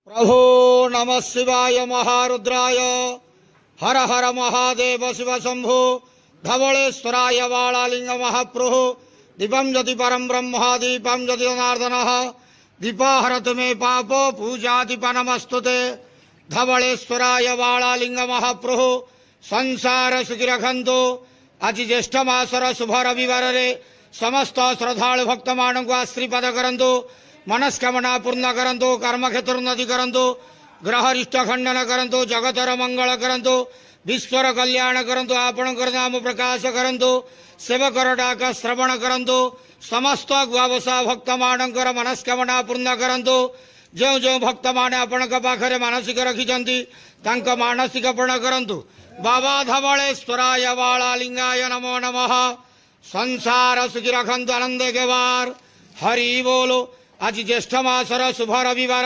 प्रभो नमः शिवाय महारुद्राय हर हर महादेव शिव शंभो धवलेश्वराय वालालिंग महाप्रभु दीपं ज्योति परम ब्रह्म दीपं ज्योति जनार्दन दीपाहरत मे पाप पूजा दीप नमस्तुते धवलेश्वराय वालालिंग महाप्रभु संसार सुखी रखंतु आज ज्येष्ठ मासर शुभ रविवार समस्त श्रद्धालु भक्त मान को आशीर्वाद करंतु मनस्कामना पूर्ण करंतु कर्म क्षेत्र उन्नति करंतु ग्रह रिष्ट खंडन करंतु जगतर मंगल करंतु विश्वर कल्याण करंतु आपणकर नाम प्रकाश करंतु सेवकर डाक श्रवण करंतु समस्त गुआवसा भक्त मानकर मनस्कामना पूर्ण करंतु जो जो भक्त माने आपण पाखरे मानसिक रखिछंती तांक मानसिक पूर्ण करंतु बाबा धवलेश्वराय वालालिंगाय नमो नमः संसार सुखी रखंतु आनंद के वार हरि बोलो आज ज्येष्ठ मासर शुभ रविवार